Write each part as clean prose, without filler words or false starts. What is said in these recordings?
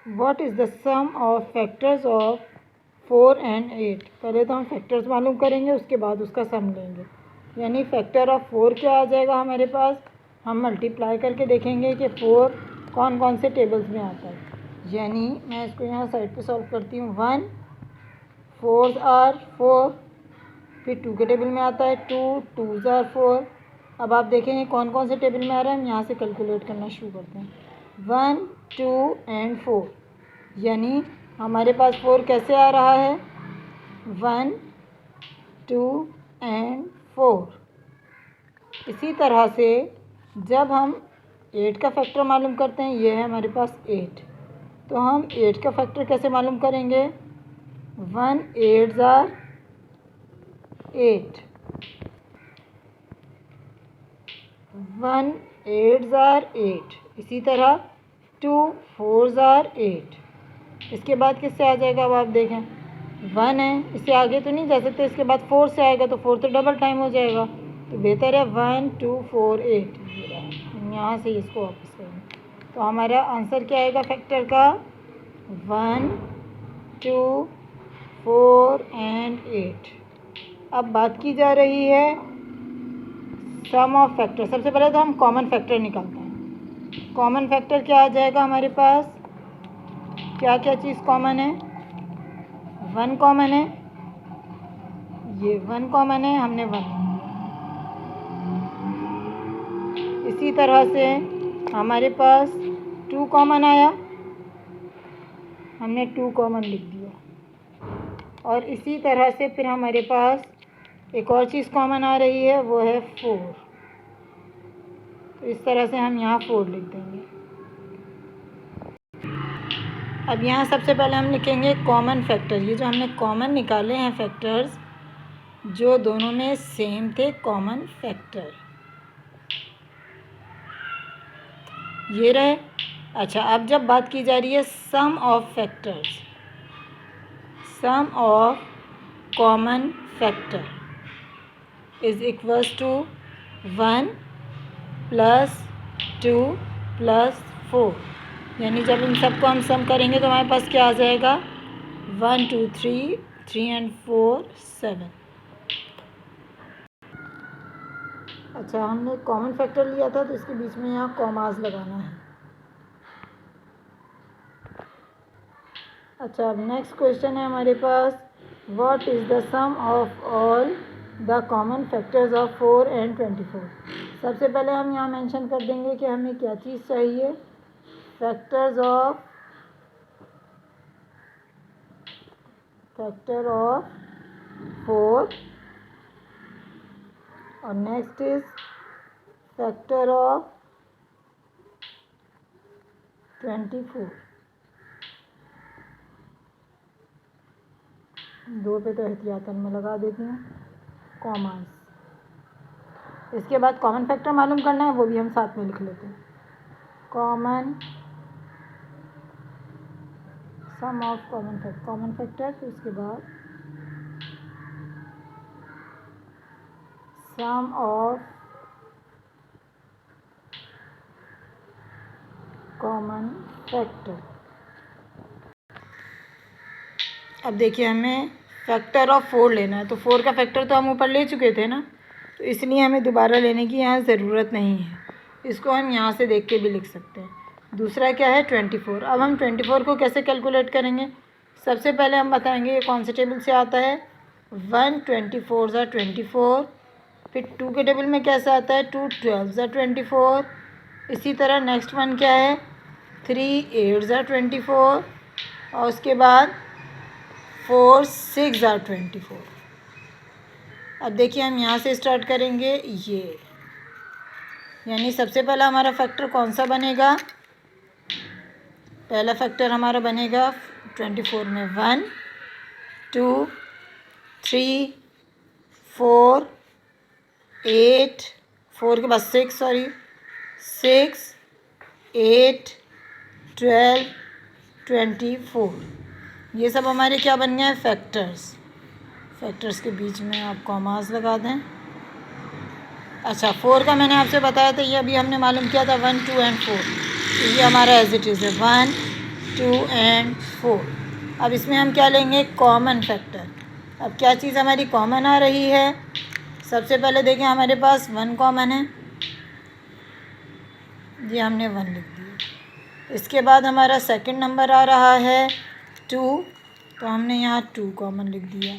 What is the sum of factors of 4 and 8। पहले तो हम फैक्टर्स मालूम करेंगे, उसके बाद उसका सम लेंगे। यानी फैक्टर ऑफ 4 क्या आ जाएगा हमारे पास, हम मल्टीप्लाई करके देखेंगे कि 4 कौन कौन से टेबल्स में आता है। यानी मैं इसको यहाँ साइड पे सॉल्व करती हूँ। 1 4 आर 4, फिर 2 के टेबल में आता है 2 2 आर 4। अब आप देखेंगे कौन कौन से टेबल में आ रहा है, हम यहाँ से कैलकुलेट करना शुरू करते हैं। 1 2 and 4, यानी हमारे पास 4 कैसे आ रहा है, 1 2 and 4। इसी तरह से जब हम 8 का फैक्टर मालूम करते हैं, ये है हमारे पास 8, तो हम 8 का फैक्टर कैसे मालूम करेंगे, 1 8 आर 8, 1 8 आर 8। इसी तरह 2 4 आर 8। इसके बाद किससे आ जाएगा, अब आप देखें 1 है, इससे आगे तो नहीं जा सकते, इसके बाद 4 से आएगा तो 4 तो डबल टाइम हो जाएगा, तो बेहतर है 1 2 4 8। यहाँ से इसको वापस करेंगे तो हमारा आंसर क्या आएगा फैक्टर का, 1 2 4 and 8। अब बात की जा रही है सम ऑफ फैक्टर। सबसे पहले तो हम कॉमन फैक्टर निकालते हैं। कॉमन फैक्टर क्या आ जाएगा हमारे पास, क्या क्या चीज़ कॉमन है, 1 कॉमन है, ये 1 कॉमन है, हमने 1। इसी तरह से हमारे पास 2 कॉमन आया, हमने 2 कॉमन लिख दिया। और इसी तरह से फिर हमारे पास एक और चीज़ कॉमन आ रही है, वो है 4। तो इस तरह से हम यहाँ 4 लिख देंगे। अब यहाँ सबसे पहले हम लिखेंगे कॉमन फैक्टर। ये जो हमने कॉमन निकाले हैं फैक्टर्स, जो दोनों में सेम थे, कॉमन फैक्टर ये रहे। अच्छा, अब जब बात की जा रही है sum of factors, sum of common factor is equals to 1 + 2 + 4। यानी जब इन सबको हम सम करेंगे तो हमारे पास क्या आ जाएगा, 1 2 3 3 and 4 7। अच्छा, हमने कॉमन फैक्टर लिया था तो इसके बीच में यहाँ कॉमास लगाना है। अच्छा, अब नेक्स्ट क्वेश्चन है हमारे पास, what is the sum of all the common factors of 4 and 24। सबसे पहले हम यहाँ मेंशन कर देंगे कि हमें क्या चीज़ चाहिए, फैक्टर ऑफ 4, और नेक्स्ट इज फैक्टर ऑफ 24। 2 पे तो एहतियातन में लगा देती हूँ कॉमास। इसके बाद कॉमन फैक्टर मालूम करना है, वो भी हम साथ में लिख लेते हैं। Common sum of common factor, तो इसके बाद सम ऑफ कॉमन फैक्टर। अब देखिए हमें फैक्टर ऑफ 4 लेना है, तो 4 का फैक्टर तो हम ऊपर ले चुके थे ना, तो इसलिए हमें दोबारा लेने की यहाँ ज़रूरत नहीं है। इसको हम यहाँ से देख के भी लिख सकते हैं। दूसरा क्या है, 24। अब हम 24 को कैसे कैलकुलेट करेंगे, सबसे पहले हम बताएंगे ये कौन से टेबल से आता है। 1 24 are 24, फिर 2 के टेबल में कैसे आता है, 2 12 are 24। इसी तरह नेक्स्ट वन क्या है, 3 8 are 24, और उसके बाद 4 6 are 24। अब देखिए हम यहाँ से स्टार्ट करेंगे, ये यानी सबसे पहला हमारा फैक्टर कौन सा बनेगा, पहला फैक्टर हमारा बनेगा 24 में 1 2 3 4 8, 4 के बाद 6 6 8 12 24। ये सब हमारे क्या बन गए हैं, फैक्टर्स के बीच में आप कॉमास लगा दें। अच्छा, 4 का मैंने आपसे बताया था, ये अभी हमने मालूम किया था 1 2 and 4, तो ये हमारा एज इट इज़ है 1 2 एंड 4। अब इसमें हम क्या लेंगे, कॉमन फैक्टर। अब क्या चीज़ हमारी कॉमन आ रही है, सबसे पहले देखें हमारे पास 1 कॉमन है, ये हमने 1 लिख दिया। इसके बाद हमारा सेकंड नंबर आ रहा है 2, तो हमने यहाँ 2 कॉमन लिख दिया।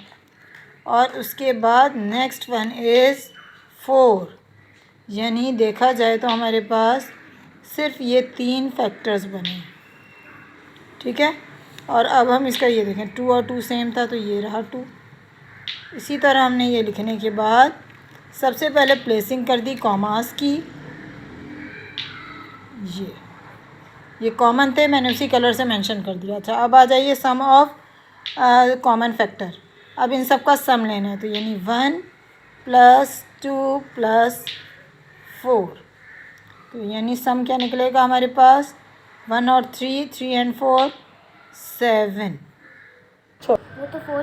और उसके बाद नेक्स्ट वन इज़ 4, यानी देखा जाए तो हमारे पास सिर्फ ये 3 फैक्टर्स बने, ठीक है। और अब हम इसका ये देखें, 2 और 2 सेम था तो ये रहा 2। इसी तरह हमने ये लिखने के बाद सबसे पहले प्लेसिंग कर दी कॉमास की, ये कॉमन थे, मैंने उसी कलर से मेंशन कर दिया। अच्छा, अब आ जाइए सम ऑफ कॉमन फैक्टर। अब इन सब का सम लेना है, तो यानी 1 + 2 + 4, तो यानी सम क्या निकलेगा हमारे पास, 1 और 3, 3 एंड 4 7। वो तो 4